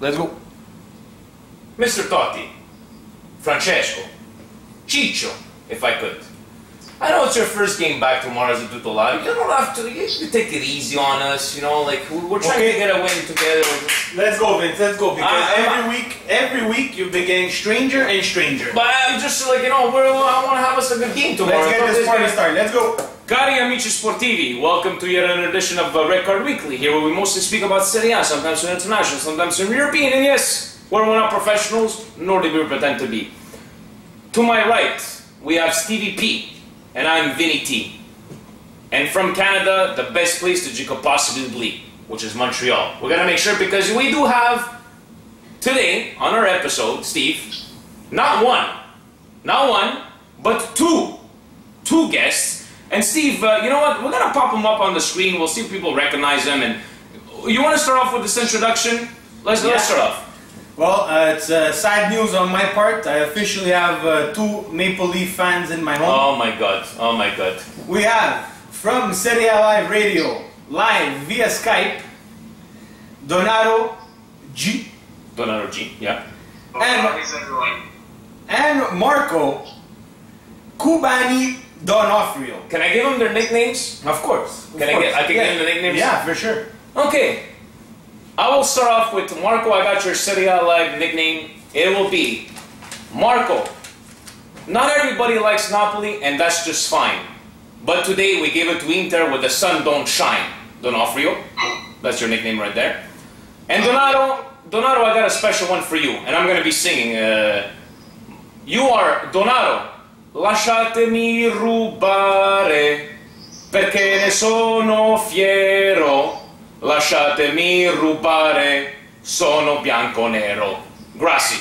Let's go. Mr. Totti, Francesco, Ciccio, if I could. I know it's your first game back tomorrow as a titolare. You don't have to, you take it easy on us, you know, like we're trying to get a win together. Let's go, Vince, let's go, because every week you've been getting stranger and stranger. But I'm just like, you know, I want to have us a good game tomorrow. Let's get this party started, let's go. Cari amici sportivi, welcome to yet another edition of Red Card Weekly, here where we mostly speak about Serie A, sometimes we're international, sometimes we're European, and yes, we're not professionals, nor do we pretend to be. To my right, we have Stevie P. And I'm Vinny T. And from Canada, the best place that you could possibly be, which is Montreal. We're gonna make sure, because we do have today on our episode, Steve, not one, but two guests. And Steve, you know what? We're gonna pop them up on the screen. We'll see if people recognize them. And you want to start off with this introduction? Let's start off. Well, it's sad news on my part. I officially have two Maple Leaf fans in my home. Oh my god, oh my god. We have, from Serie A Live Radio, live via Skype, Donato G. Donato G, yeah. And Marco Cubani Donofrio. Can I give them their nicknames? Of course. I can give them the nicknames? Yeah, for sure. Okay. I will start off with Marco. I got your Serie A Live nickname. It will be Marco. Not everybody likes Napoli, and that's just fine. But today we gave it to Inter where the sun don't shine. Donofrio. That's your nickname right there. And Donato, I got a special one for you, and I'm going to be singing. You are Donato. Lasciatemi rubare, perché ne sono fiero. Lasciatemi rubare, sono bianco-nero. Grazie.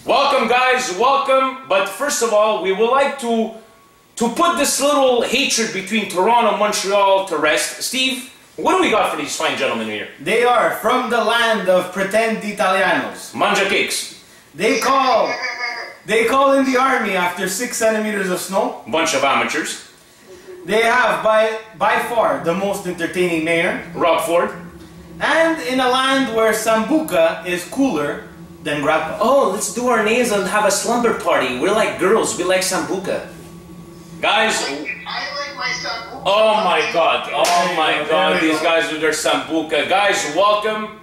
Welcome, guys, welcome. But first of all, we would like to put this little hatred between Toronto and Montreal to rest. Steve, what do we got for these fine gentlemen here? They are from the land of pretend Italianos. Manja cakes. They call in the army after 6 centimeters of snow. Bunch of amateurs. They have by far the most entertaining mayor, Rob Ford. And in a land where Sambuca is cooler than grappa. Oh, let's do our names and have a slumber party. We're like girls, we like Sambuca. Guys, I like my Sambuca. Oh my god, these guys with their Sambuca. Guys, welcome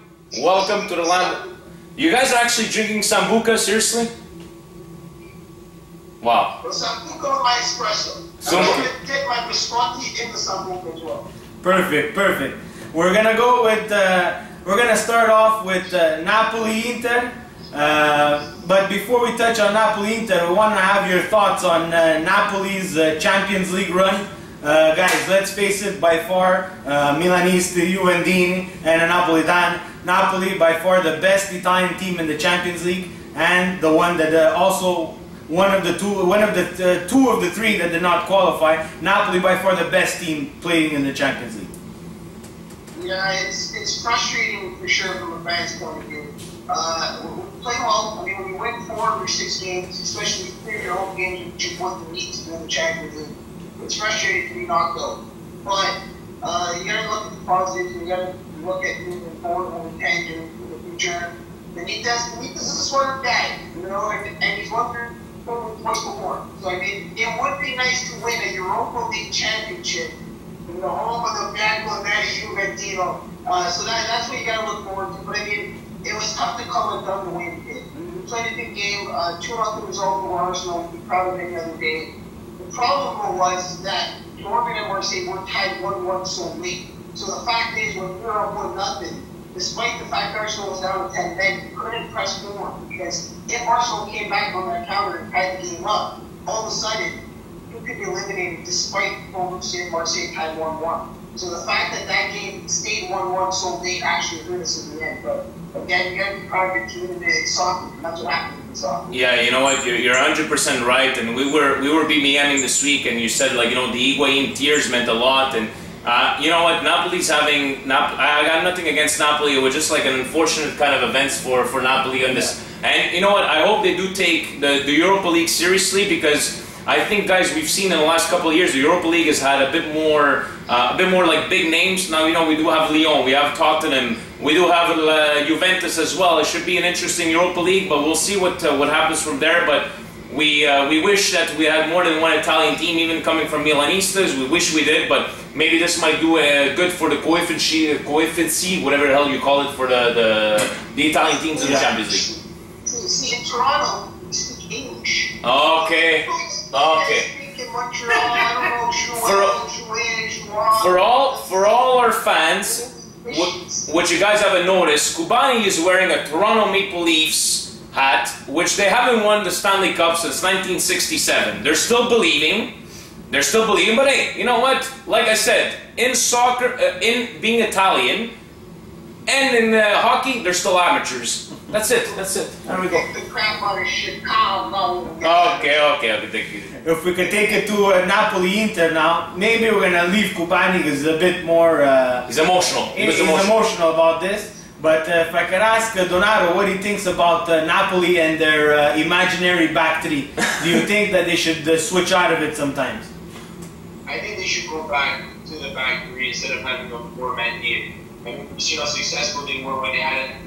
to the land. You guys are actually drinking Sambuca, seriously? Wow. Well, Sambuca or my espresso. I'm going to take my Visconti into Sambuca as well. Perfect. We're gonna go with. We're gonna start off with Napoli Inter. But before we touch on Napoli Inter, we want to have your thoughts on Napoli's Champions League run. Guys, let's face it. By far, Milanisti, Juventini, and a Napolitan. Napoli, by far the best Italian team in the Champions League, and the one that also. Two of the three that did not qualify. Napoli by far the best team playing in the Champions League. Yeah, it's frustrating for sure from a fan's point of view. We play well. I mean, we win 4 or 6 games, especially 3 of your home games, which is what you need to do in the Champions League. It's frustrating to be knocked out. But you gotta look at the positives. You gotta look at moving forward when we can do in the future. Benitez is a smart guy, you know, and he's won twice before. So I mean, it would be nice to win a Europa League championship in the home of the Bianco Juventino. So that's what you got to look forward to. But I mean, it was tough to call it done the way we did. We played a good game, 2-0 result for Arsenal. We'd be proud of any other day. The problem was that Dortmund and Marseille were tied 1-1 so late. So the fact is, when we were up 1-0, despite the fact Arsenal was down to 10 men, you couldn't press more, because if Arsenal came back on that counter and tied the game up, all of a sudden, you could be eliminated despite Marseille tied 1-1. So the fact that game stayed 1-1 so late actually hurt us in the end. But again, you got to be proud of your team, and it's soccer. That's what happened in soccer. Yeah, you know what? You're 100% right. And we were BBMing this week, and you said, like, you know, the Higuain tears meant a lot. And you know what? Napoli's having. I got nothing against Napoli. It was just like an unfortunate kind of events for Napoli on this. And you know what? I hope they do take the Europa League seriously, because I think, guys, we've seen in the last couple of years the Europa League has had a bit more like big names. Now, you know, we do have Lyon, we have Tottenham, we do have Juventus as well. It should be an interesting Europa League, but we'll see what happens from there. But we wish that we had more than one Italian team, even coming from Milanistas. We wish we did, but maybe this might do good for the coefficient, whatever the hell you call it, for the Italian teams in the Champions League. See, in Toronto, we speak English. Okay. For all our fans, what you guys haven't noticed, Kubani is wearing a Toronto Maple Leafs hat, which they haven't won the Stanley Cup since 1967. They're still believing. But hey, you know what? Like I said, in soccer, in being Italian, and in hockey, they're still amateurs. That's it. There we go. Okay, thank you. If we could take it to Napoli-Inter now, maybe we're going to leave Kubani because he's a bit more... he's emotional. He's emotional about this. But if I could ask Donato what he thinks about Napoli and their imaginary back three, do you think that they should switch out of it sometimes? I think they should go back to the back three instead of having a four-man game. I mean, we've seen how successful they were when they had a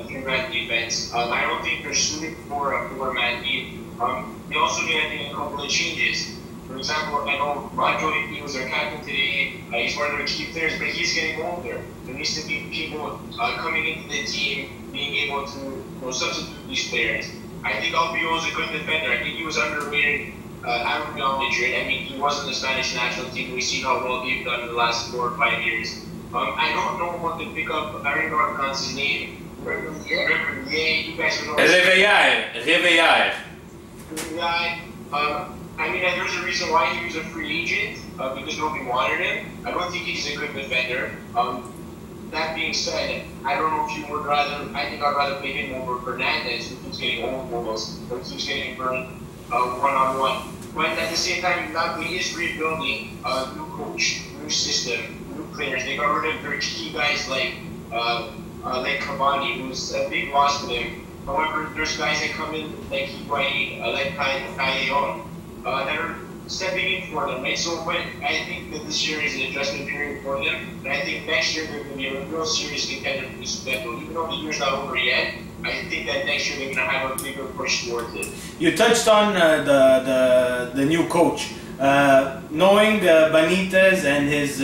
three-man defense. I don't think they're suited for a four-man team. They also need, I think, a couple of changes. For example, I know Roger, he was our captain today. He's one of our key players, but he's getting older. There needs to be people coming into the team, being able to substitute these players. I think Albiol is a good defender. I think he was underrated at Real Madrid. I mean, he was in the Spanish national team. We've seen how well they've done in the last 4 or 5 years. I don't know what to pick up. I don't know how to pronounce his name. You guys know. Réveillard. I mean, there's a reason why he was a free agent, because nobody wanted him. I don't think he's a good defender. That being said, I don't know if you would rather, I think I'd rather play him over Fernandez, who keeps getting old goals, who keeps getting burned one-on-one. But at the same time, Napoli is rebuilding a new coach, new system, new players. They got rid of their key guys like Cavani, who's a big loss for them. However, there's guys that come in like Higuain, like Callejon, that are stepping in for them, right? So I think that this year is an adjustment period for them, and I think next year they're going to be a real serious contender for the Scudetto. Even though the year's not over yet, I think that next year they're going to have a bigger push towards it. You touched on the new coach. Knowing Benitez and his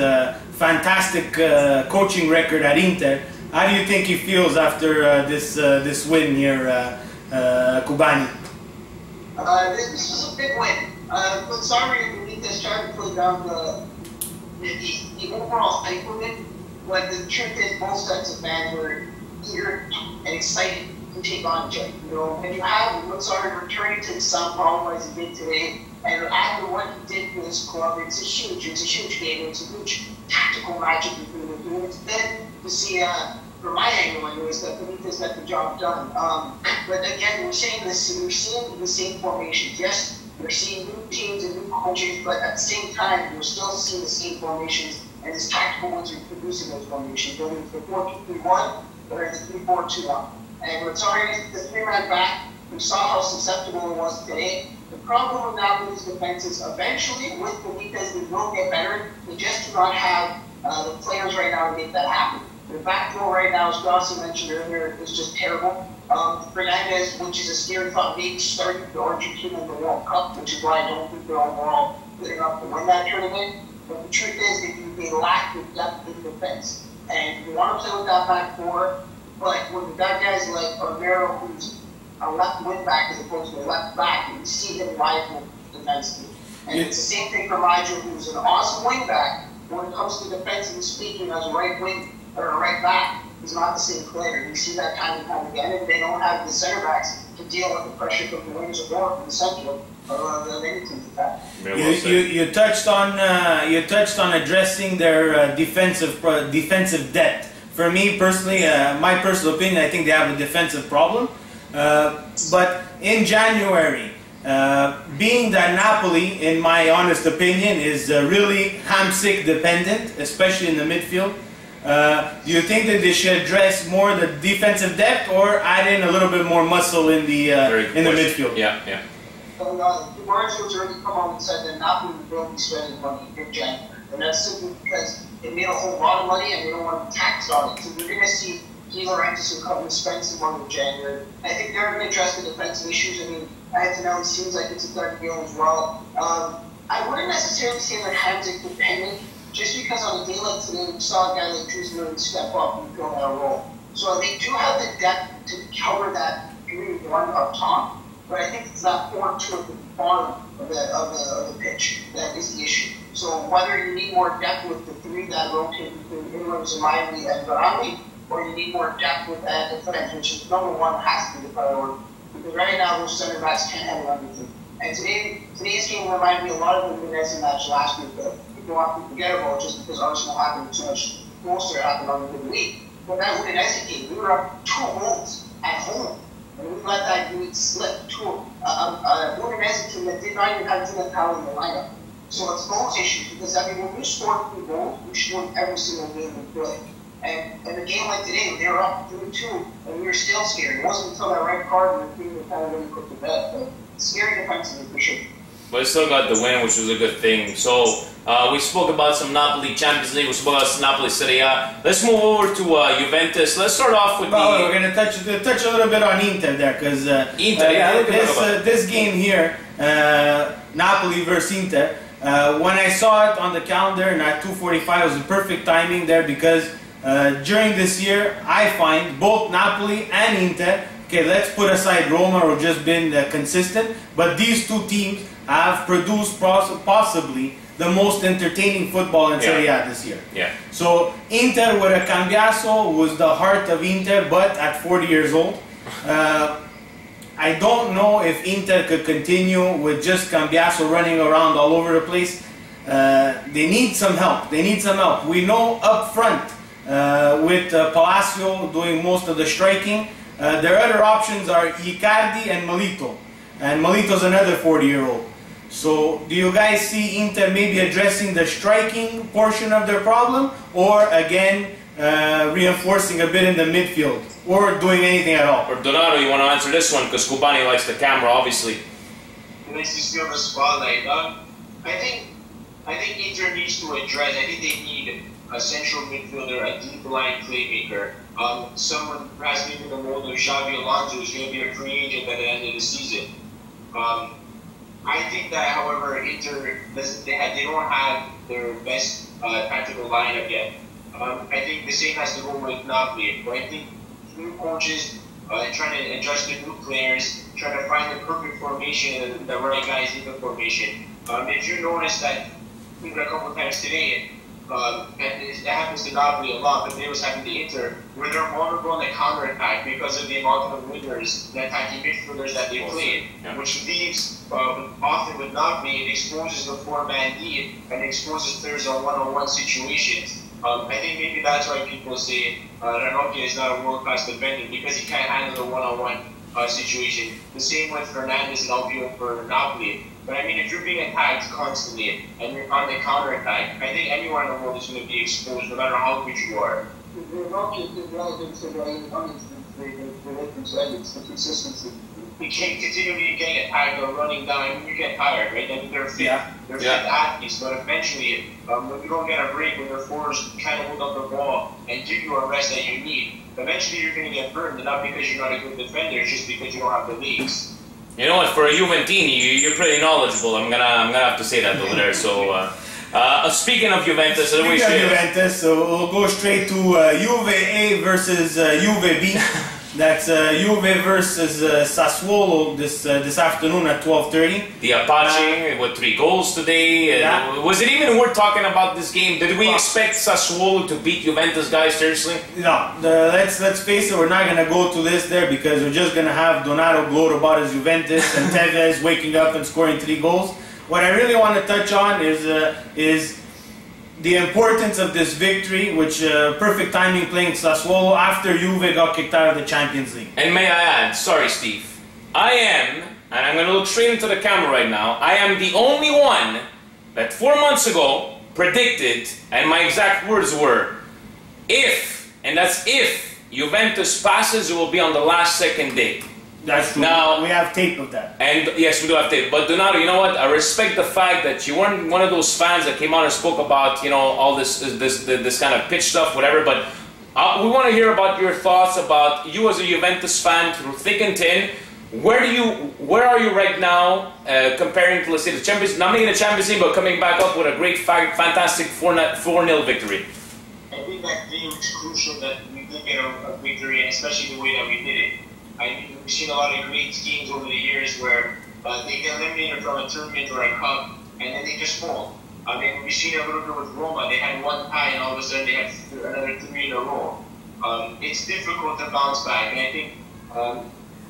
fantastic coaching record at Inter, how do you think he feels after this win here, Kubani? This was a big win. But sorry, Benitez tried to put down the overall hype of it. But the truth is, both sets of fans were eager and excited to take on Jay. You know, when you have Mozart returning to the Sao Paulo as he did today, and after what he did for this club, it's a huge game. It's a huge tactical magic between the two. It's good to see, from my angle anyways, that Benitez got the job done. But again, we're seeing the same formations. Yes, we're seeing new teams and new coaches, but at the same time, we're still seeing the same formations, and his tactical ones are producing those formations, whether it's the 4-2-3-1 or it's the 3-4-2-1. And we're sorry, the three-man back, we saw how susceptible it was today. The problem with Napoli's defense is eventually, with Benitez, they will get better. They just do not have the players right now to make that happen. The back row right now, as Rossi mentioned earlier, is just terrible. Fernandez, which is a scary thought, maybe starting the Argentina in the World Cup, which is why I don't think they're overall good enough to win that tournament. But the truth is, they lack the depth in defense. And you want to play with that back four, but when you got guys like Romero, who's a left wing back as opposed to a left back, you see him rival defensively. And it's the same thing for Nigel, who's an awesome wing back. When it comes to defensively speaking, as a right wing or a right back, he's not the same player. You see that time and time again, and they don't have the center backs to deal with the pressure from the wings or from the central of any team's attack. You touched on addressing their defensive depth. For me personally, my personal opinion, I think they have a defensive problem. But in January, being that Napoli, in my honest opinion, is really Hamsik dependent, especially in the midfield. Do you think that they should address more the defensive depth or add in a little bit more muscle in the midfield? Yeah. Maurizio's already come out and said that Napoli will be spending money in January. And that's simply because they made a whole lot of money and they don't want to tax on it. So we're going to see Di Laurentiis will come and spend some money in January. I think they're going to address the defensive issues. I mean, Antonelli seems like it's a done deal as well. I wouldn't necessarily say that Hamzik dependent, just because on a day like today, we saw a guy like Drew's really step up and go that role. So they do have the depth to cover that 3-1 up top. But I think it's that 4-2 at the bottom of the pitch that is the issue. So whether you need more depth with the three that rotate between Inrams, Miley, and Barali, or you need more depth with that defense, which is number one, has to be the priority. Because right now those center backs can't handle everything. And today's game reminded me a lot of the Udinese match last week that people want to forget about just because Arsenal happened so much closer happened on the midweek. But that Udinese game, we were up 2 goals at home. And we let that lead slip to a Udinese team that did not even have Tina Powell in the lineup. So it's those issues, because I mean, when you score 3 goals, you should win every single game we play. And in a game like today, they were up 3-2, and we were still scared. It wasn't until that red card and the team kind of really put to bed. But scary defensively for sure. But still got the win, which was a good thing. So we spoke about some Napoli Champions League. We spoke about Napoli Serie A. Let's move over to Juventus. Let's start off with we're going to touch a little bit on Inter there, because this game here, Napoli versus Inter. When I saw it on the calendar and at 2:45, it was the perfect timing there, because during this year, I find both Napoli and Inter, okay, let's put aside Roma, who've just been consistent, but these two teams have produced possibly the most entertaining football in Serie A this year. Yeah. So Inter with a Cambiaso was the heart of Inter, but at 40 years old. I don't know if Inter could continue with just Cambiaso running around all over the place. They need some help. We know up front with Palacio doing most of the striking. Their other options are Icardi and Milito. And Milito's another 40-year-old. So do you guys see Inter maybe addressing the striking portion of their problem, or again reinforcing a bit in the midfield, or doing anything at all? Or Donato, you want to answer this one, because Kubani likes the camera, obviously. He likes to steal the spotlight. I think Inter needs to address. I think they need a central midfielder, a deep line playmaker. Someone perhaps maybe the mold of Xabi Alonso, who's going to be a free agent at the end of the season. I think that, however, Inter they don't have their best tactical lineup yet. I think the same has to go with Napoli. But I think new coaches trying to adjust the new players, trying to find the perfect formation and the right guys in the formation. If you notice that even a couple of times today, and it happens to Napoli a lot, but they was having the Inter, where they're vulnerable on the counter-attack because of the amount of wingers, the attacking midfielders that they played, which leaves, often with Napoli, it exposes the 4-man D and exposes players on one-on-one situations. I think maybe that's why people say Ranocchia is not a world-class defender, because he can't handle the one-on-one situation. The same with Fernandes and Albiol for Napoli. But I mean, if you're being attacked constantly and you're on the counter-attack, I think anyone in the world is going to be exposed, no matter how good you are. It's the consistency. You can't continually getting attacked or running down. You get tired, right? I mean, they're fit. They're fit athletes, but eventually, when you don't get a break, when their forwards kind of hold up the ball and give you a rest that you need, eventually you're going to get burned, and not because you're not a good defender, it's just because you don't have the legs. You know what? For a Juventini, you're pretty knowledgeable. I'm gonna have to say that over there. So, speaking of Juventus, so we'll go straight to Juve A versus Juve B. That's Juve versus Sassuolo this afternoon at 12:30. The Apache with 3 goals today. Was it even worth talking about this game? Did we expect Sassuolo to beat Juventus, guys? Seriously? No. Let's face it. We're not gonna go to this there, because we're just gonna have Donato gloat about his Juventus and Tevez waking up and scoring 3 goals. What I really want to touch on is the importance of this victory, which perfect timing playing Sassuolo after Juve got kicked out of the Champions League. And may I add, sorry Steve, I am, and I'm going to look straight into the camera right now, I am the only one that 4 months ago predicted, and my exact words were, if, and that's if, Juventus passes, it will be on the last second day. That's true. Now we have tape of that. And yes, we do have tape. But Donato, you know what? I respect the fact that you weren't one of those fans that came out and spoke about, you know, all this kind of pitch stuff, whatever. But we want to hear about your thoughts about you as a Juventus fan through thick and thin. Where are you right now comparing to, let's say, the Champions? Not making the Champions League, but coming back up with a great, fantastic 4-0 victory. I think that game was crucial that we did get a victory, and especially the way that we did it. I mean, we've seen a lot of great teams over the years where they get eliminated from a tournament or a cup, and then they just fall. I mean, we've seen a little bit with Roma. They had one tie, and all of a sudden they had another 3 in a row. It's difficult to bounce back, and I think,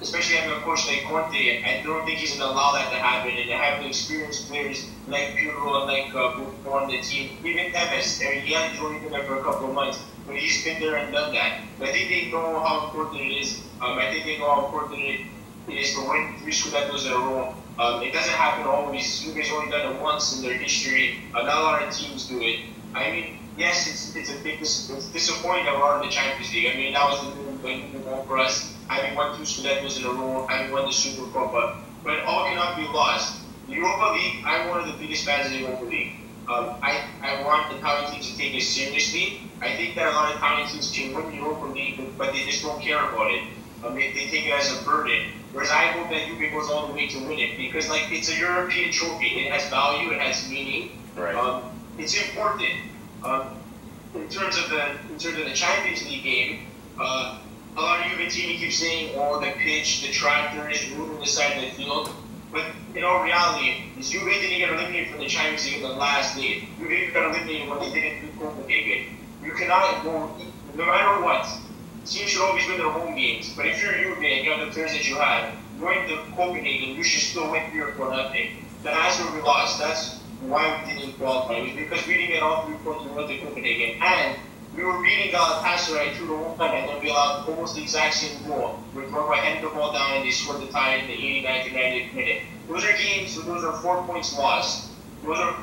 especially having a coach like Conte, I don't think he's going to allow that to happen. And having experienced players like Pirlo and like Buffon on the team, even Tevez, he hasn't joined them for a couple of months, but he's been there and done that. But I think they know how important it is. I think they know how important it is to win 3 Scudettos in a row. It doesn't happen always. Juve's only done it once in their history. Not a lot of teams do it. I mean, yes, it's disappointing that we're in the Champions League. I mean, that was the goal for us. Having won 2 Scudettos in a row, having won the Super Cup, but it all cannot be lost. The Europa League, I'm one of the biggest fans of the Europa League. I want Italian teams to take it seriously. I think that a lot of Italian teams can win the Europa League, but they just don't care about it. They take it as a burden. Whereas I hope that Juve goes all the way to win it, because like it's a European trophy. It has value. It has meaning. Right. It's important. In terms of the Champions League game, a lot of Juventini keep saying, "Oh, the pitch, the tractors, moving the side of the field." But in all reality, is Juve didn't get eliminated from the Champions League in the last day. Juve got eliminated when they didn't beat Copenhagen. You cannot go, no matter what. Teams should always win their home games. But if you're Juve and you have the players that you have, going to Copenhagen, you should still win 3-4-0. That's where we lost. That's why we didn't qualify. It was because we didn't get all 3 points and went to Copenhagen. And we were beating Galatasaray 2-1, and then we allowed almost the exact same goal. We headed the ball down and they scored the tie in the 89th and 90th minute. Those are games, those are 4 points lost.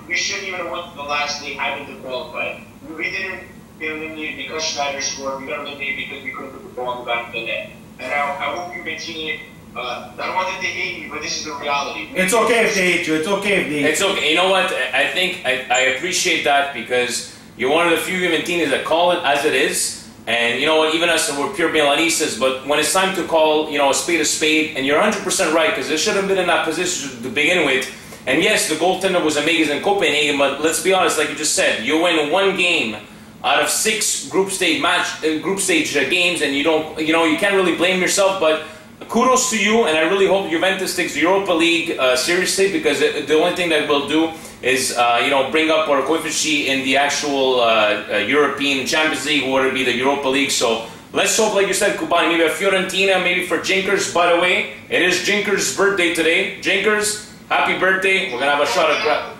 We shouldn't even have went to the last day having to qualify. We didn't get eliminated because Schneider scored. We got eliminated because we couldn't put the ball in the back of the net. And I hope you continue. I don't want them to hate me, but this is the reality. It's okay if they hate you. It's okay if they hate you. It's okay. You know what? I think I appreciate that, because you're one of the few Juventinos that call it as it is. And you know what? Even us, we're pure Milanistas, but when it's time to call, you know, a spade, and you're 100% right, because they should have been in that position to begin with. And yes, the goaltender was amazing in Copenhagen, but let's be honest, like you just said, you win 1 game out of 6 group stage games, and you don't, you know, you can't really blame yourself. But kudos to you, and I really hope Juventus takes the Europa League seriously, because the only thing that will do is, you know, bring up our coefficient in the actual European Champions League, or it be the Europa League. So let's hope, like you said, Kuban, maybe a Fiorentina, maybe for Jinkers. By the way, it is Jinkers' birthday today. Jinkers, happy birthday. We're going to have a shot at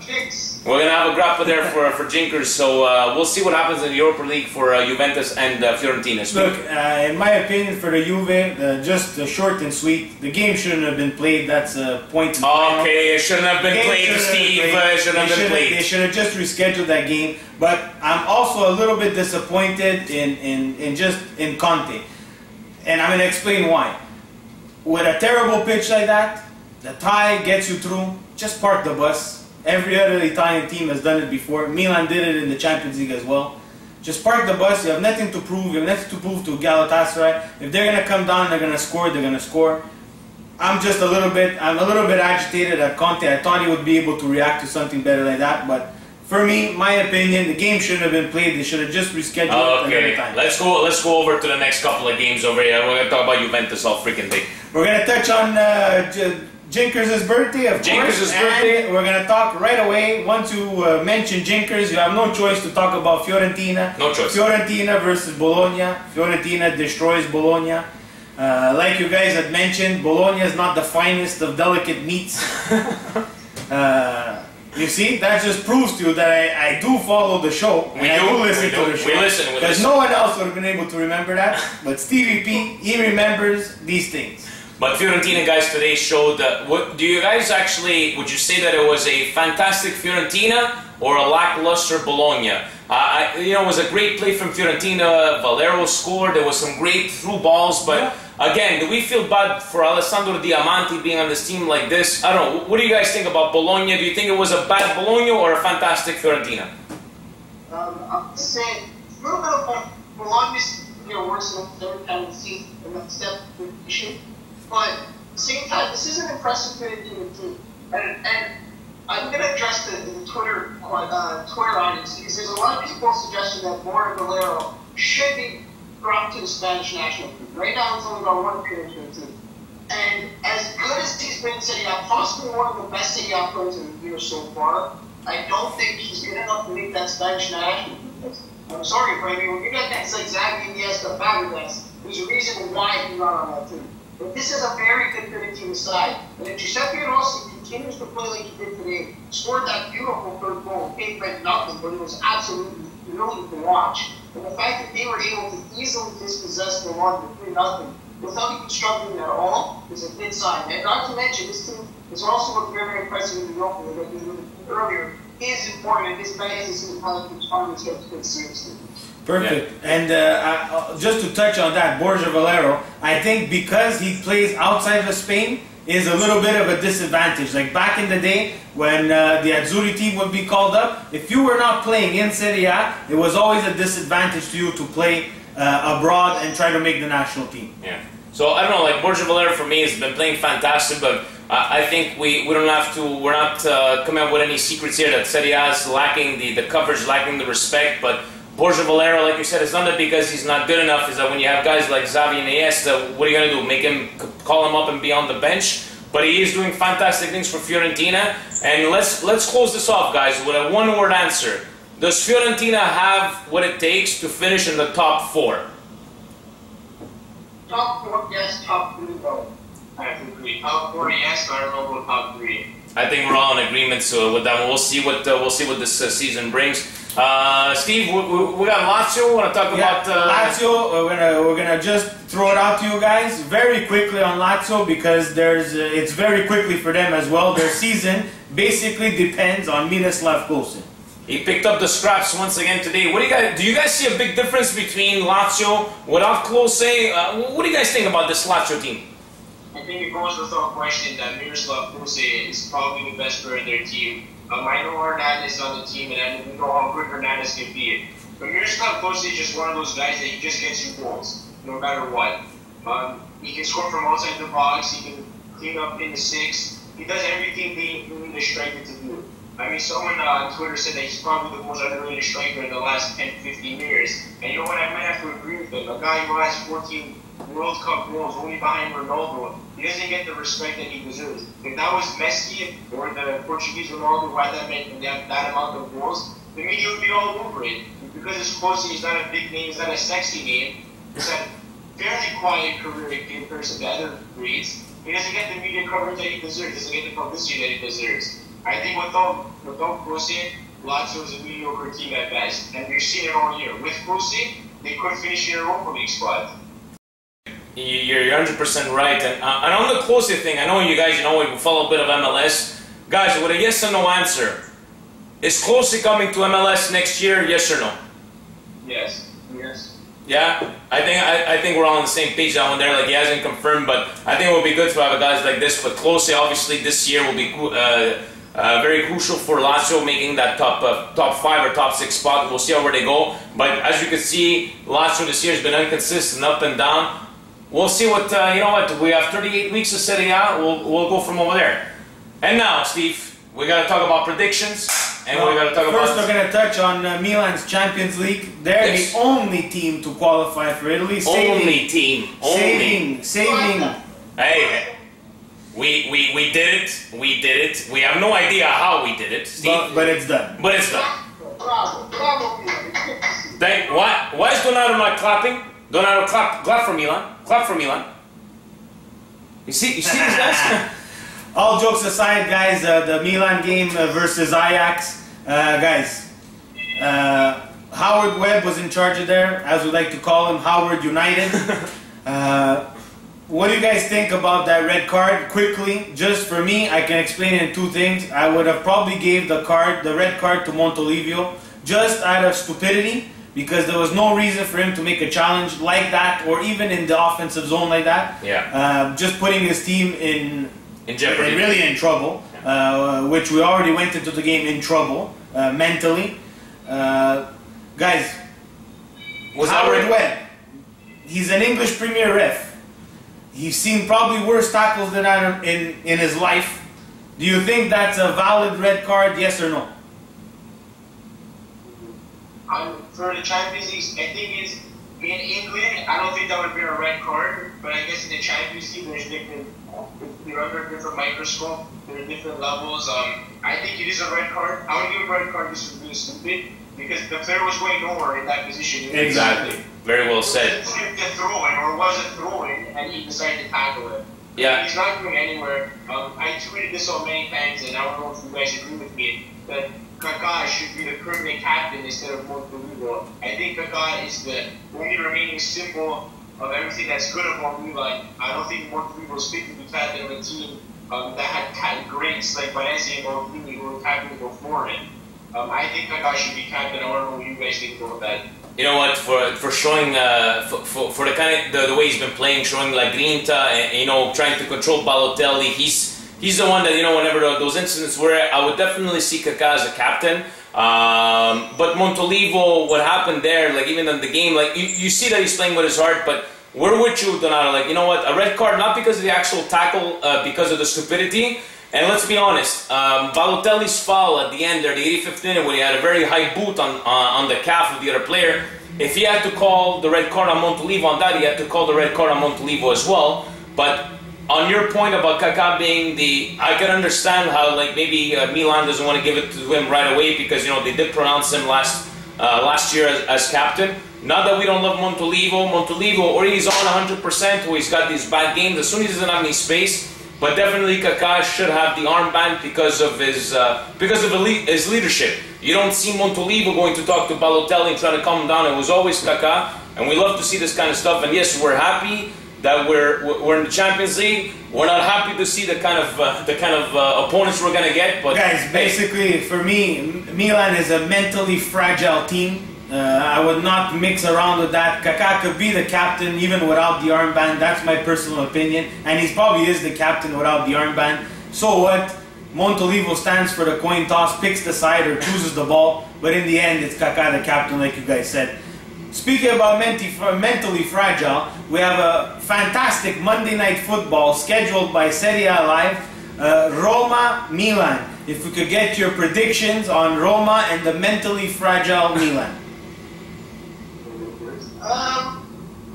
we're going to have a grappa there for Jinkers. So we'll see what happens in the Europa League for Juventus and Fiorentina. Look, in my opinion, for the Juve, just short and sweet, the game shouldn't have been played. That's a point. Okay, it shouldn't have been played, Steve. It shouldn't have been played. They should have just rescheduled that game. But I'm also a little bit disappointed in Conte. And I'm going to explain why. With a terrible pitch like that, the tie gets you through, just park the bus. Every other Italian team has done it before. Milan did it in the Champions League as well. Just park the bus. You have nothing to prove. You have nothing to prove to Galatasaray. If they're going to come down, they're going to score. They're going to score. I'm a little bit agitated at Conte. I thought he would be able to react to something better like that. But for me, my opinion, the game shouldn't have been played. They should have just rescheduled it another time. Let's go over to the next couple of games over here. We're going to talk about Juventus all freaking day. We're going to touch on Jinkers' birthday, of course, and we're going to talk right away. Once you mention Jinkers, you have no choice to talk about Fiorentina. No choice. Fiorentina versus Bologna. Fiorentina destroys Bologna. Like you guys had mentioned, Bologna is not the finest of delicate meats. You see, that just proves to you that I do follow the show. I do listen to the show. We listen. Because no one else would have been able to remember that. But Stevie P, he remembers these things. But Fiorentina guys today showed would you say that it was a fantastic Fiorentina or a lackluster Bologna? You know, it was a great play from Fiorentina. Valero scored. There was some great through balls, but again, do we feel bad for Alessandro Diamanti being on this team like this? I don't know. What do you guys think about Bologna? Do you think it was a bad Bologna or a fantastic Fiorentina? I'm just saying, a little bit of Bologna's, worse than every time we see the next step issue. But at the same time, this is an impressive Fiorentina team. And I'm going to address the Twitter audience because there's a lot of people suggesting that Borja Valero should be brought to the Spanish national team. Right now, it's only got one appearance for the team. And as good as he's been Serie A, possibly one of the best Serie A players in the year so far, I don't think he's good enough to make that Spanish national team. I'm sorry, Brady, when you got guys like Xavi, Iniesta, Fabregas, there's a reason why he's not on that team. But this is a very good Fiorentina side. And if Giuseppe Rossi continues to play like he did today, scored that beautiful third goal, paid for nothing, but it was absolutely brilliant to watch. And the fact that they were able to easily dispossess Milan for 3-0 without even struggling at all is a good sign. And not to mention, this team is also looked very, very impressive in the Europa that we mentioned earlier. Is important, and this man is a team how to take seriously. Perfect. Yeah. And just to touch on that, Borja Valero, I think because he plays outside of Spain is a little bit of a disadvantage. Like back in the day when the Azzurri team would be called up, if you were not playing in Serie A, it was always a disadvantage to you to play abroad and try to make the national team. Yeah. So I don't know, like Borja Valero for me has been playing fantastic, but I think we don't have to, we're not coming up with any secrets here that Serie A is lacking the coverage, lacking the respect, but Borja Valero, like you said, it's not because he's not good enough, is that when you have guys like Xavi and Iniesta, what are you going to do, make him, call him up and be on the bench? But he is doing fantastic things for Fiorentina, and let's close this off, guys, with a one-word answer. Does Fiorentina have what it takes to finish in the top 4? Top 4, yes. Top 3, no. I agree. Top 4, yes. I don't know about top 3. I think we're all in agreement with that. We'll see what this season brings. Steve, we got Lazio. We want to talk about Lazio. We're gonna just throw it out to you guys very quickly on Lazio because it's very quickly for them as well. Their season basically depends on Miroslav Klose. He picked up the scraps once again today. What do you guys see a big difference between Lazio without Klose? What do you guys think about this Lazio team? I think it goes without question that Miroslav Klose is probably the best player in their team. I know Hernandez is on the team, and we know how good Hernandez can be. But Miroslav Klose is just one of those guys that he just gets you goals, no matter what. He can score from outside the box. He can clean up in the 6. He does everything they need a striker to do. I mean, someone on Twitter said that he's probably the most underrated striker in the last 10, 15 years. And you know what? I might have to agree with him. A guy who has 14 World Cup goals only behind Ronaldo, he doesn't get the respect that he deserves. If that was Messi or the Portuguese Ronaldo who had that amount of goals, the media would be all over it. Because it's close, he's not a big name, he's not a sexy name. He's had a fairly quiet career in comparison to other breeds. He doesn't get the media coverage that he deserves, doesn't get the publicity that he deserves. I think without Klose, Lazio is a mediocre team at best. And we've seen it all year. With Klose, they could finish in Europa League spot. You're 100% right. And on the Klose thing, I know you guys, we follow a bit of MLS. Guys, with a yes or no answer, is Klose coming to MLS next year, yes or no? Yes. Yes. Yeah? I think we're all on the same page that one there. Like, he hasn't confirmed, but I think it would be good to have a guys like this. But Klose, obviously, this year will be very crucial for Lazio making that top 5 or top 6 spot. We'll see where they go. But as you can see, Lazio this year has been inconsistent, up and down. We'll see what, we have 38 weeks of Serie A. We'll go from over there. And now, Steve, we got to talk about predictions. And we got to talk first, we're going to touch on Milan's Champions League. They're the only team to qualify for Italy. Saving. Hey. We did it. We did it. We have no idea how we did it, Steve. But it's done. But it's done. Why is Donato not clapping? Donato, clap for Milan. Clap for Milan. You see these guys? All jokes aside, guys, the Milan game versus Ajax, guys, Howard Webb was in charge of there, as we like to call him, Howard United. What do you guys think about that red card? Quickly, just for me, I can explain it in 2 things. I would have probably gave the red card to Montolivio, just out of stupidity, because there was no reason for him to make a challenge like that, or even in the offensive zone like that. Yeah. Just putting his team in jeopardy, really in trouble, which we already went into the game in trouble mentally. Guys, Howard Webb, he's an English Premier ref. He's seen probably worse tackles than that in his life. Do you think that's a valid red card, yes or no? For the Champions League, I think it's in England. I don't think that would be a red card, but I guess in the Champions League, there's different. You're under a different microscope. There are different levels. I think it is a red card. I would give a red card just for being stupid because the player was going nowhere in that position. Exactly. Very well said. He was throwing or wasn't throwing, and he decided to tackle it. Yeah. He's not going anywhere. I tweeted this so many times, and I don't know if you guys agree with me, that Kaká should be the permanent captain instead of Montolivo. I think Kaká is the only remaining symbol of everything that's good about Milan. I don't think Montolivo is fit to be captain of a team that had greats like Valencia and Maldini who were captain before him. I think Kaká should be captain. I want to know what you guys think about that. You know what? For showing for the kind of the way he's been playing, showing La Grinta, and trying to control Balotelli, he's the one that whenever those incidents were, I would definitely see Kaká as a captain. But Montolivo, what happened there? Like even in the game, like you see that he's playing with his heart, but. We're with you, Donato. Like, you know what? A red card, not because of the actual tackle, because of the stupidity. And let's be honest, Balotelli's foul at the end there, the 85th minute, when he had a very high boot on the calf of the other player. If he had to call the red card on Montolivo on that, he had to call the red card on Montolivo as well. But on your point about Kaká being I can understand how, like, maybe Milan doesn't want to give it to him right away because, they did pronounce him last year as captain. Not that we don't love Montolivo, or he's on 100%, or he's got these bad games. As soon as he doesn't have any space, but definitely Kaká should have the armband because of his leadership. You don't see Montolivo going to talk to Balotelli and trying to calm him down. It was always Kaká, and we love to see this kind of stuff. And yes, we're happy that we're in the Champions League. We're not happy to see the kind of opponents we're gonna get. But guys, basically for me, Milan is a mentally fragile team. I would not mix around with that. Kaká could be the captain even without the armband. That's my personal opinion. And he probably is the captain without the armband. So what? Montolivo stands for the coin toss, picks the side or chooses the ball. But in the end, it's Kaká the captain, like you guys said. Speaking about mentally fragile, we have a fantastic Monday Night Football scheduled by Serie A Live. Roma-Milan. If we could get your predictions on Roma and the mentally fragile Milan.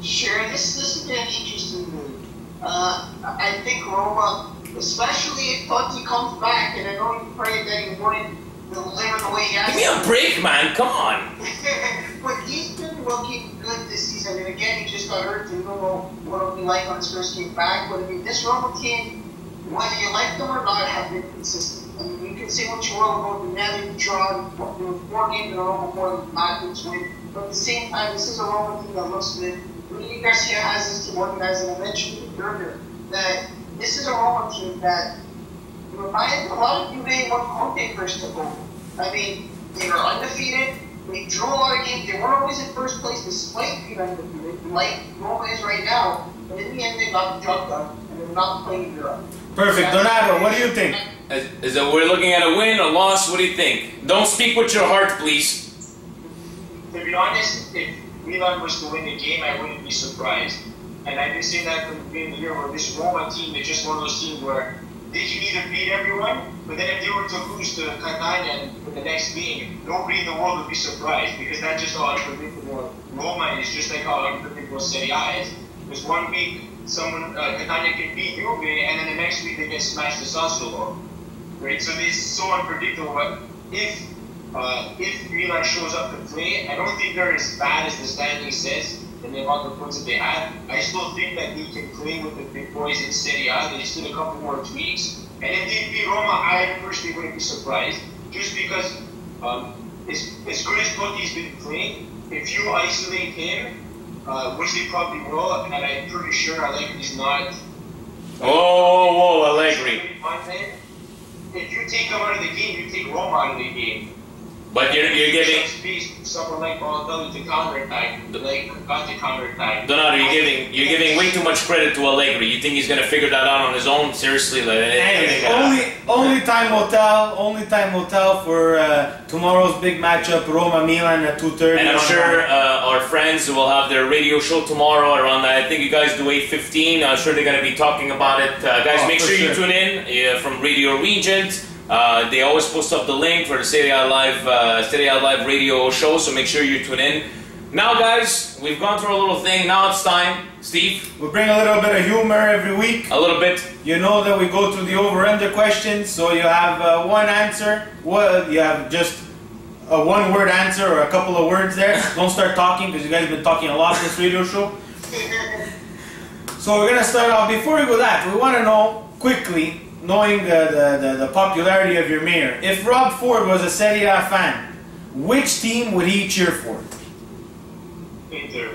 Sure, this has been an interesting move. I think Roma, especially if Totti comes back, and I know you pray that he wouldn't deliver the way he has. Give me a break, man, come on. But he's been looking good this season, and again, he just got hurt, so we don't know what it'll be like on his first game back. But I mean, this Roma team, whether you like them or not, have been consistent. I mean, you can say what you will about the Nelly draw, 4 games in a row before the Madrid's win. But at the same time, this is a Roma team that looks good. Luis Garcia has this team organized, and I mentioned it earlier, that this is a Roma team that reminds a lot of Juve when Conte first took over. I mean, they were undefeated, they drew a lot of games, they weren't always in first place despite being undefeated, like Roma is right now, but in the end they got the job done, and they're not playing Europe. Perfect. Donato, what do you think? Is that we're looking at a win, a loss? What do you think? Don't speak with your heart, please. To be honest, if Milan was to win the game, I wouldn't be surprised. And I've been saying that from the beginning of the year, where this Roma team is just one of those teams where they can either beat everyone, but then if they were to lose to Catania in the next game, nobody in the world would be surprised, because that's just how unpredictable Roma is, just like how unpredictable Serie A is. Because one week, Catania can beat Juve, and then the next week they get smashed to Sassuolo. Right? So it's so unpredictable. But if Milan shows up to play, I don't think they're as bad as the standing says and the amount of points that they have. I still think that they can play with the big boys in Serie A. They just need a couple more tweaks. And if they beat Roma, I personally wouldn't be surprised. Just because as good as Totti's been playing, if you isolate him, which they probably will, and I'm pretty sure Allegri's not. Allegri. If you take him out of the game, you take Roma out of the game. But you're giving someone like Balotelli to counterattack, Donato, you're giving way too much credit to Allegri. You think he's gonna figure that out on his own? Seriously, like, only time will tell. Only time will tell for tomorrow's big matchup, Roma Milan at 2:30. And I'm sure our friends will have their radio show tomorrow around. I think you guys do 8:15. I'm sure they're gonna be talking about it. Guys, make sure you tune in from Radio Regent. They always post up the link for the Serie A Live radio show, so make sure you tune in. Now, guys, we've gone through a little thing. Now it's time, Steve. We bring a little bit of humor every week. A little bit. You know that we go through the over-under questions, so you have one answer. You have just a one-word answer or a couple of words there. Don't start talking because you guys have been talking a lot this radio show. So we're gonna start off. Before we go that, we want to know quickly, knowing the popularity of your mayor, if Rob Ford was a Serie A fan, which team would he cheer for? Inter.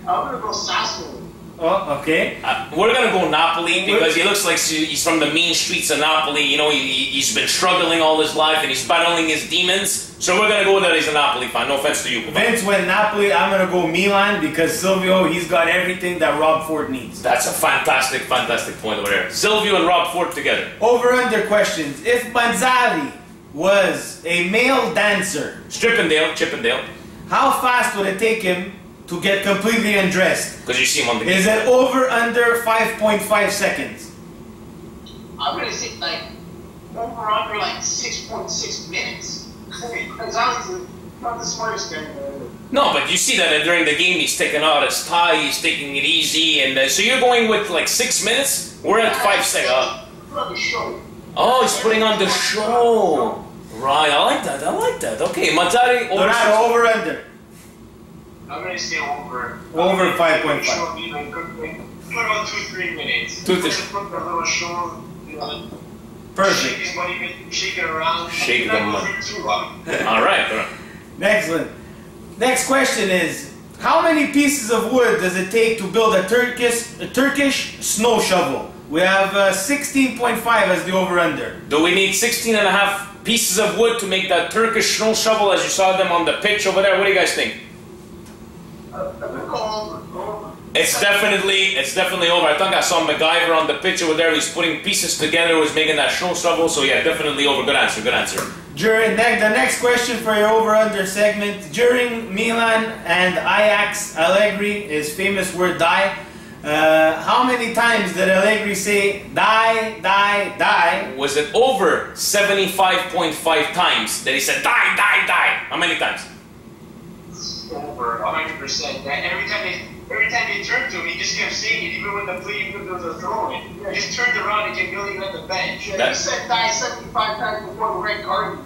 I'm gonna go Sassuolo. Oh, okay. We're gonna go Napoli because he looks like he's from the mean streets of Napoli. You know, he's been struggling all his life and he's battling his demons. So we're gonna go that he's a Napoli fan. No offense to you. Vince went Napoli. I'm gonna go Milan because Silvio, he's got everything that Rob Ford needs. That's a fantastic point over there. Silvio and Rob Ford together. Over/under questions. If Manzali was a male dancer, Chippendale. how fast would it take him to get completely undressed? Because you see him on the game. Is it over/under 5.5 seconds? I'm gonna say like over/under like 6.6 minutes. Gonzalez is not the smartest guy. No, but you see that during the game he's taking out his tie, he's taking it easy, and so you're going with like 6 minutes? We're at 5 seconds. Oh, he's putting on the show. Right, I like that. Okay, Mazzari over. Donato, over/under. I'm gonna say over. Over 5.5. Put on 2-3 minutes. Just put the little show, Perfect. Shake it around. Shake them up. Too long. All right. Excellent. Next question is, how many pieces of wood does it take to build a Turkish snow shovel? We have 16.5 as the over/under. Do we need 16.5 pieces of wood to make that Turkish snow shovel as you saw them on the pitch over there? What do you guys think? It's definitely over. I think I saw MacGyver on the pitch over there. He's putting pieces together, was making that snow shovel. So yeah, definitely over. Good answer. During the next question for your over/under segment, during Milan and Ajax, Allegri, his famous word "die." How many times did Allegri say "die, die, die"? Was it over 75.5 times that he said "die, die, die"? How many times? Over 100%. Every time they turned to him, he just kept saying it, even when the play, even though they were throwing it. He just turned around and kept yelling at the bench. He said die 75 times before the red card.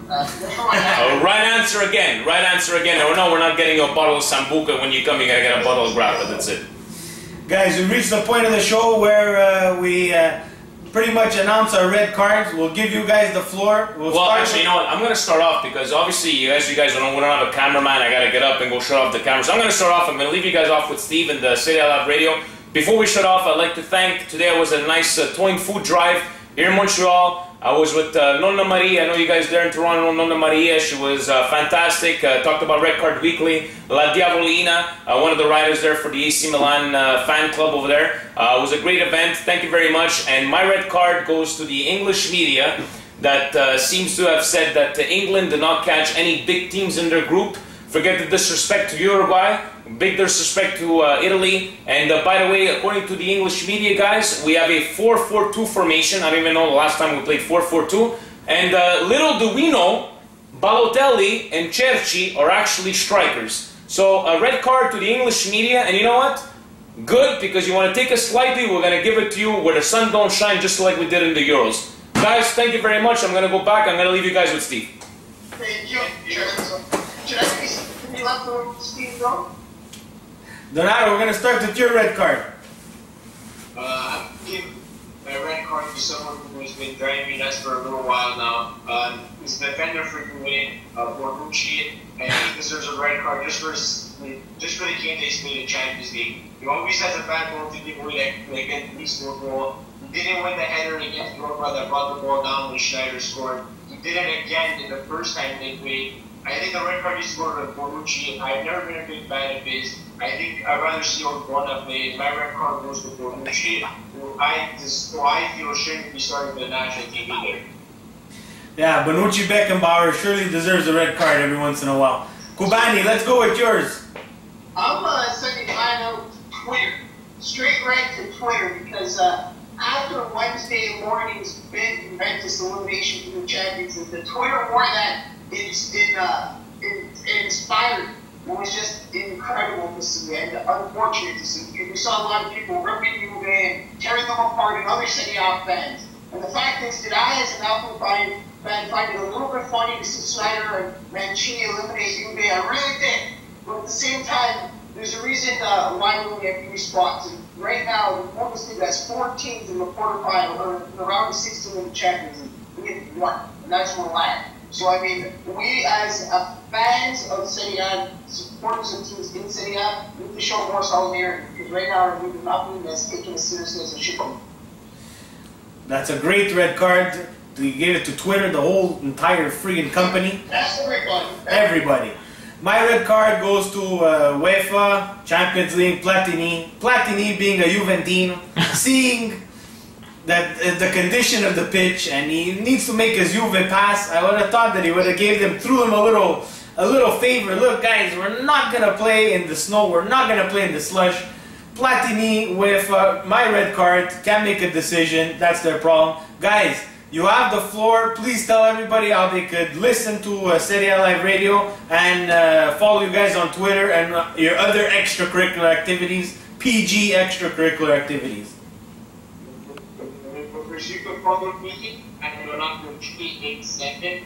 Right answer again. No, we're not getting a bottle of Sambuca. When you come, you gotta get a bottle of Grappa. That's it. Guys, we've reached the point of the show where we pretty much announce our red cards. We'll give you guys the floor. Well, actually, you know what? I'm going to start off because obviously, as you guys don't know, we don't have a cameraman. I got to get up and go shut off the camera. So I'm going to start off. I'm going to leave you guys off with Steve and the Serie A Live Radio. Before we shut off, I'd like to thank, today was a nice towing food drive here in Montreal. I was with Nonna Maria. I know you guys there in Toronto know Nonna Maria. She was fantastic. Talked about Red Card Weekly. La Diavolina, one of the riders there for the AC Milan fan club over there. It was a great event. Thank you very much. And my red card goes to the English media that seems to have said that England did not catch any big teams in their group. Forget the disrespect to Uruguay. Big disrespect to Italy. And by the way, according to the English media guys, we have a 4-4-2 formation. I don't even know the last time we played 4-4-2. And little do we know, Balotelli and Cerci are actually strikers. So a red card to the English media. And you know what? Good, because you want to take us slightly. We're going to give it to you where the sun don't shine, just like we did in the Euros. Guys, thank you very much. I'm going to go back. I'm going to leave you guys with Steve. Thank you. Should I be left to Steve though? Donato, we're going to start with your red card. I give my red card to someone who has been driving me nuts for a little while now. He's a defender for Milan, Bonucci, and he deserves a red card just for the game they played in Champions League. He always has a bad goal to give away against Nice goal. He didn't win the header against Roma that brought the ball down when Schneider scored. He did it again in the first time they played. I think the red card needs to go to Bonucci. I've never been a big fan of his. I think I'd rather see Orgona play. My red card goes to Bonucci, who I feel shouldn't be starting for the national team either. Yeah, Bonucci Beckenbauer surely deserves a red card every once in a while. Kubani, let's go with yours. I'm sending mine out Twitter. Straight right to Twitter because after Wednesday morning's big Juventus elimination from the Champions League, the Twitter war that inspired was just incredible to see and unfortunate to see because we saw a lot of people ripping Juve and tearing them apart and other Serie A fans. And the fact is that I, as an Napoli fan, find it a little bit funny to see Snyder and Mancini eliminate Juve. I really did. But at the same time, there's a reason why we only have 3 spots. And right now, the Bundesliga has 4 teams in the quarterfinal, or in the round of 16 in the Champions League. We have 1, and that's Milan. So, I mean, we as fans of Serie A, supporters of teams in Serie A, need to show more solidarity. Because right now, we do not mean that's taken as seriously as it should be. That's a great red card. We gave it to Twitter, the whole entire friggin' company. That's everybody. Everybody. My red card goes to UEFA, Champions League, Platini. Platini being a Juventino, seeing that the condition of the pitch, and he needs to make his Juve pass. I would have thought that he would have threw them a little favor. Look, guys, we're not gonna play in the snow. We're not gonna play in the slush. Platini with my red card can't make a decision. That's their problem, guys. You have the floor. Please tell everybody how they could listen to Serie A Live Radio and follow you guys on Twitter and your other extracurricular activities, PG extracurricular activities. You can follow me and you're not going to cheat 8-2.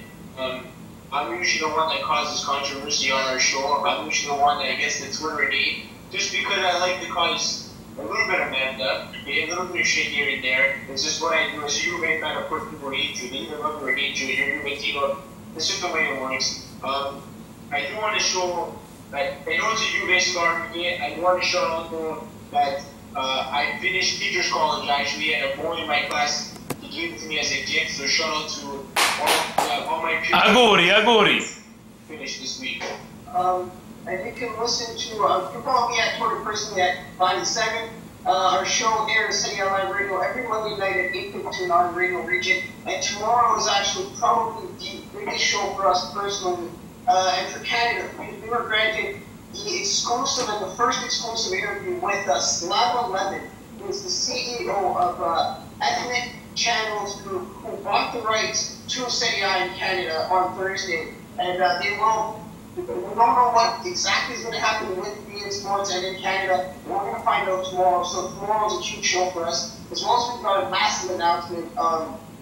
I'm usually the one that causes controversy on our show. I'm usually the one that gets the Twitter hate just because I like to cause a little bit of manda, a little bit of shit here and there. It's just what I do. As a Juve fan, I put people hate you. They either love you or hate you. You're Juventino. It's just the way it works. I do want to show that I know it's a Juve star for me. I want to show also that I finished teacher's college actually, and a boy in my class, he gave it to me as a gift. So shout out to all my pupils. Auguri. Finished this week. And you can listen to, you can follow me at Twitter personally at Bonnie7. Our show airs Serie A Live Radio every Monday night at 8:15 on Radio Region. And tomorrow is actually probably the biggest show for us personally and for Canada. We were granted the exclusive and the first exclusive interview with Slava Levin, who is the CEO of Ethnic Channels Group, who bought the rights to Serie A in Canada on Thursday. And we don't know what exactly is going to happen with beIN Sports and in Canada. We're going to find out tomorrow. So tomorrow is a huge show for us, as well as we've got a massive announcement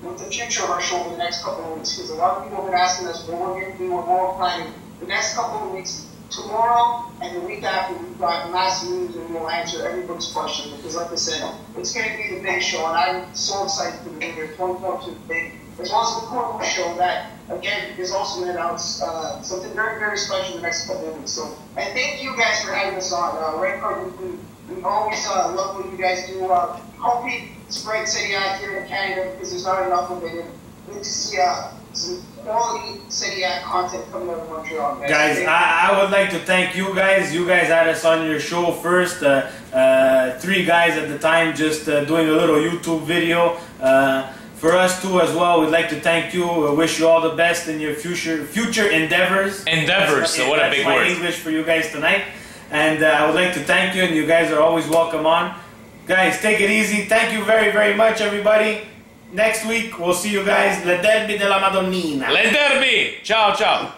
with the future of our show for the next couple of weeks. Because a lot of people have been asking us what we're going to do, what we're planning. The next couple of weeks, tomorrow and the week after, we've got massive news and we'll answer everybody's question. Because like I said, it's going to be the big show, and I'm so excited to be here. 2022 is big. As well as the Cornwall show that, again, is also going to announce something very, very special in the next couple of weeks. So, and thank you guys for having us on. Red Card Weekly, we always love what you guys do. Hope we spread Serie A here in Canada because there's not enough of it. And we need to see some quality Serie A content coming out of Montreal. Guys, I would like to thank you guys. You guys had us on your show first. 3 guys at the time just doing a little YouTube video. For us too as well, we'd like to thank you. We wish you all the best in your future endeavors. Endeavors, so what a big word. That's my English for you guys tonight. And I would like to thank you, and you guys are always welcome on. Guys, take it easy. Thank you very, very much, everybody. Next week, we'll see you guys. Le Derby della Madonnina. Le Derby! Ciao, ciao.